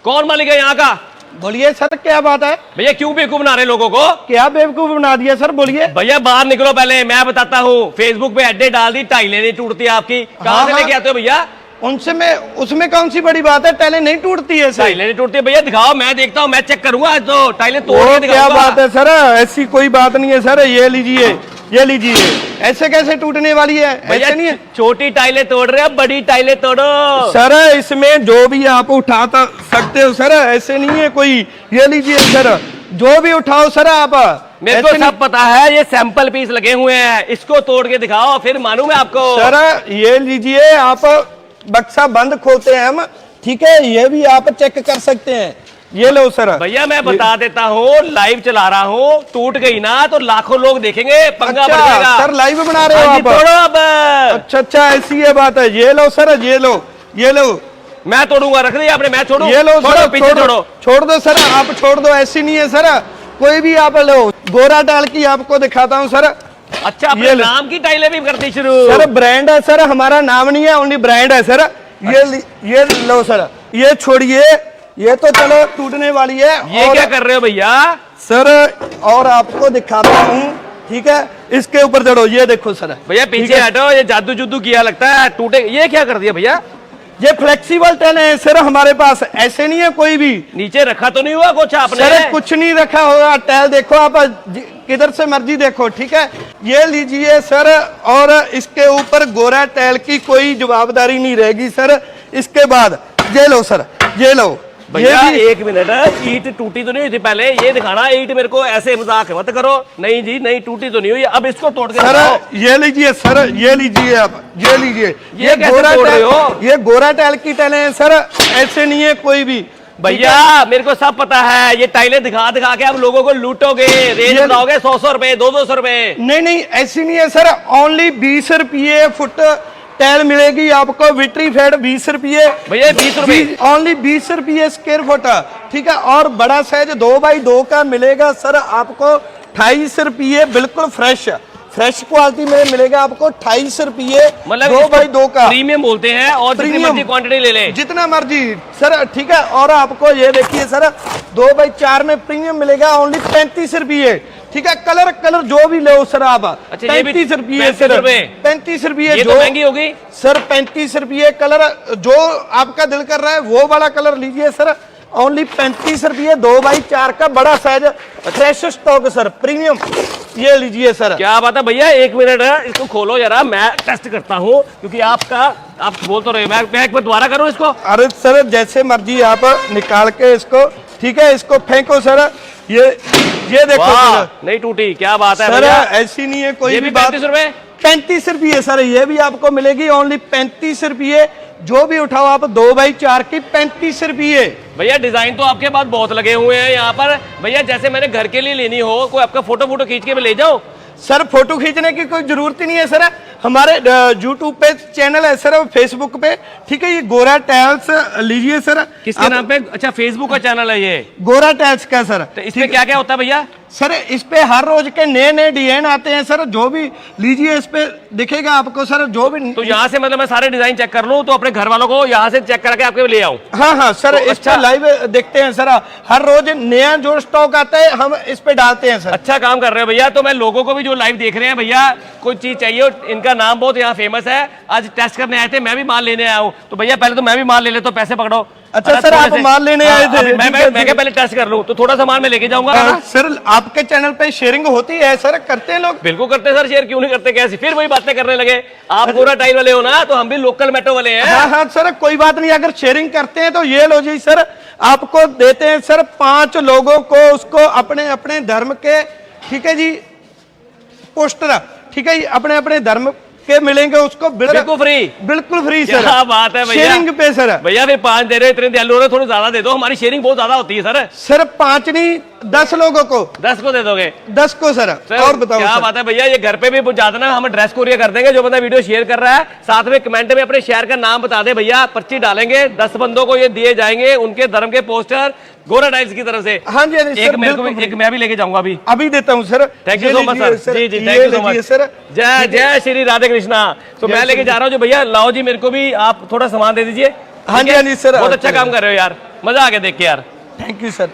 कौन मालिक है यहाँ का? बोलिए सर, क्या बात है भैया? क्यों बेवकूफ बना रहे लोगों को? क्या बेवकूफ बना दिया सर? बोलिए भैया बाहर निकलो, पहले मैं बताता हूँ। फेसबुक पे एड्डे डाल दी, टाइलें नहीं टूटती आपकी। कहाँ से लेके आते हो भैया? उनसे मैं, उसमें कौन सी बड़ी बात है? टाइलें नहीं टूटती है सर। टाइलें नहीं टूटती भैया? दिखाओ, मैं देखता हूँ, मैं चेक करूंगा आज तो टाइलें तोड़ के दिखाऊंगा। क्या बात है सर? ऐसी कोई बात नहीं है सर। ये लीजिए, ये लीजिए। ऐसे कैसे टूटने वाली है? ऐसे नहीं है। छोटी टाइलें तोड़ रहे हो, बड़ी टाइलें तोड़ो सर। इसमें जो भी आप उठा सकते हो सर, ऐसे नहीं है कोई। ये लीजिए सर, जो भी उठाओ सर आप। मेरे को सब पता है, ये सैंपल पीस लगे हुए हैं, इसको तोड़ के दिखाओ, फिर मानूं मैं आपको। सर ये लीजिए, आप बक्सा बंद खोलते हैं हम, ठीक है? ये भी आप चेक कर सकते हैं। ये लो सर। भैया मैं बता देता हूँ, लाइव चला रहा हूँ, टूट गई ना तो लाखों लोग देखेंगे, पंगा बढ़ जाएगा। सर लाइव बना रहे हो आप? तोड़ो अब। अच्छा, ऐसी ये बात है। ये लो सर, ये लो, ये लो। मैं तोड़ूंगा, रख दिया आपने, मैं छोड़ू? ये लो सर, पीछे छोड़ो। छोड़ दो सर, आप छोड़ दो। ऐसी नहीं है सर, कोई भी आप लो। गोरा टाइल की आपको दिखाता हूँ सर। अच्छा, अपने नाम की टाइलें भी करती शुरू? सर ब्रांड है सर, हमारा नाम नहीं है, ओनली ब्रांड है सर। ये लो सर, ये छोड़िए, ये तो चलो टूटने वाली है। ये क्या कर रहे हो भैया? सर और आपको दिखाता हूँ, ठीक है? इसके ऊपर चढ़ो, ये देखो सर। भैया पीछे हटो, ये जादू जुदू किया लगता है, टूटे। ये क्या कर दिया भैया? ये फ्लेक्सिबल टाइल है सर हमारे पास, ऐसे नहीं है कोई भी। नीचे रखा तो नहीं हुआ कुछ आपने? सर कुछ नहीं रखा होगा। टाइल देखो आप, किधर से मर्जी देखो, ठीक है? ये लीजिए सर, और इसके ऊपर गोरा टाइल की कोई जवाबदारी नहीं रहेगी सर। इसके बाद ये लो सर, ये लो। भैया एक मिनट, ईट टूटी तो नहीं हुई थी पहले? ये दिखाना ईट मेरे को, ऐसे मजाक मत करो। नहीं जी नहीं, टूटी तो नहीं हुई। अब इसको तोड़ के सर ये लीजिए सर, ये लीजिए आप, ये लीजिए। ये गोरा टाइल, ये गोरा टाइल की टाइलें हैं सर, ऐसे नहीं है कोई भी। भैया मेरे को सब पता है, ये टाइलें दिखा दिखा के आप लोगों को लूटोगे, रेट बताओगे 100 रुपए, 200 रुपए। नहीं नहीं, ऐसी नहीं है सर। ओनली 20 रुपये फुट टाइल मिलेगी आपको, विट्री फेड 20 रुपये। भैया 20 रुपये? ओनली 20 रुपये स्क्वायर फुट, ठीक है? और बड़ा साइज 2x2 का मिलेगा सर आपको 28 रुपये, बिल्कुल फ्रेश क्वालिटी में मिलेगा आपको 28 रुपये, मतलब 2x2 का। प्रीमियम बोलते हैं, और जितनी मर्जी क्वांटिटी ले लें, जितना मर्जी सर, ठीक है? और आपको ये देखिए सर, 2x4 में प्रीमियम मिलेगा, ओनली 35 रुपये, ठीक है? कलर जो भी लो सर आप। अच्छा, 35 रुपये सर, 35 रुपये। ये तो महंगी होगी सर। 35 रुपये कलर जो आपका दिल कर रहा है वो वाला कलर लीजिए सर, ओनली 35 रुपये, 2x4 का बड़ा size, fresh stock sir, premium. ये लीजिए सर। क्या बात है भैया? एक मिनट इसको खोलो जरा, मैं टेस्ट करता हूँ, क्योंकि आप बोल तो रहे, मैं एक बार दोबारा करूँ इसको? अरे सर जैसे मर्जी आप निकाल के इसको, ठीक है? इसको फेंको सर। ये देखो सर, नहीं टूटी। क्या बात है सर? भैया ऐसी नहीं है कोई ये भी। 35 रुपए? 35 रुपये सर, ये भी आपको मिलेगी ओनली 35 रुपये। जो भी उठाओ आप, 2x4 की 35 रुपये। भैया डिजाइन तो आपके पास बहुत लगे हुए हैं यहाँ पर। भैया जैसे मैंने घर के लिए लेनी हो, कोई आपका फोटो खींच के मैं ले जाऊँ? सर फोटो खींचने की कोई जरूरत ही नहीं है सर। हमारे YouTube पे चैनल है सर, फेसबुक पे, ठीक है? ये गोरा टाइल्स लीजिए सर। किसके नाम पे? अच्छा, फेसबुक का चैनल है ये, गोरा टाइल्स का सर। तो इसमें क्या क्या होता है भैया? सर इस पे हर रोज के नए नए डिजाइन आते हैं सर, जो भी लीजिए इस पे दिखेगा आपको सर, जो भी। तो यहाँ से मतलब मैं सारे डिजाइन चेक कर लूँ, तो अपने घर वालों को यहाँ से चेक करके आपके ले आऊँ? हाँ सर, तो इस पे लाइव देखते हैं सर, हर रोज नया जो स्टॉक आता है हम इस पे डालते हैं सर। अच्छा काम कर रहे हो भैया। तो मैं लोगों को भी जो लाइव देख रहे हैं, भैया कोई चीज चाहिए, इनका नाम बहुत यहाँ फेमस है, आज टेस्ट करने आए थे, मैं भी माल लेने आया हूँ। तो भैया पहले तो मैं भी माल ले लेता हूँ, पैसे पकड़ो। अच्छा सर, आप माल लेने आए थे? मैं क्या पहले टेस्ट कर लूँ, तो थोड़ा सा माल मैं लेके जाऊंगा। सर आपके चैनल पे शेयरिंग होती है सर? करते हैं लोग? बिल्कुल करते हैं सर, शेयर क्यों नहीं करते? कैसे फिर वही बातें करने लगे? आप गोरा टाइल वाले हो ना, तो हम भी लोकल मेट्रो वाले हैं। हाँ सर, कोई बात नहीं। अगर शेयरिंग करते हैं तो ये लो जी सर, आपको देते हैं सर 5 लोगों को, उसको अपने अपने धर्म के, ठीक है जी, पोस्टर, ठीक है? अपने अपने धर्म के मिलेंगे उसको बिल्कुल फ्री सर। क्या बात है भैया? शेयरिंग पे सर। भैया फिर 5 दे रहे हो, इतने दयालु हो रहे, थोड़ी ज्यादा दे दो, हमारी शेयरिंग बहुत ज्यादा होती है सर। सर 5 नहीं, 10 लोगों को। 10 को दे दोगे? 10 को सर। और बताओ क्या बात है भैया? ये घर पे भी पहुंचा देना, हम एड्रेस कोरियर कर देंगे। जो बंदा वीडियो शेयर कर रहा है, साथ में कमेंट में अपने शहर का नाम बता दे भैया, पर्ची डालेंगे, 10 बंदों को ये दिए जाएंगे, उनके धर्म के पोस्टर गोरा टाइल्स की तरफ से। हाँ जी एक मैं भी लेके जाऊंगा, अभी देता हूँ सर। Thank you so much sir. जी thank you so much sir. जय श्री राधे कृष्णा। तो मैं लेके जा रहा हूँ जो भैया, लाओ जी, मेरे को भी आप थोड़ा सामान दे दीजिए। हाँ जी, ठीक है? हाँ जी, सर। बहुत अच्छा काम कर रहे हो यार, मजा आ गया देख के यार। Thank you sir.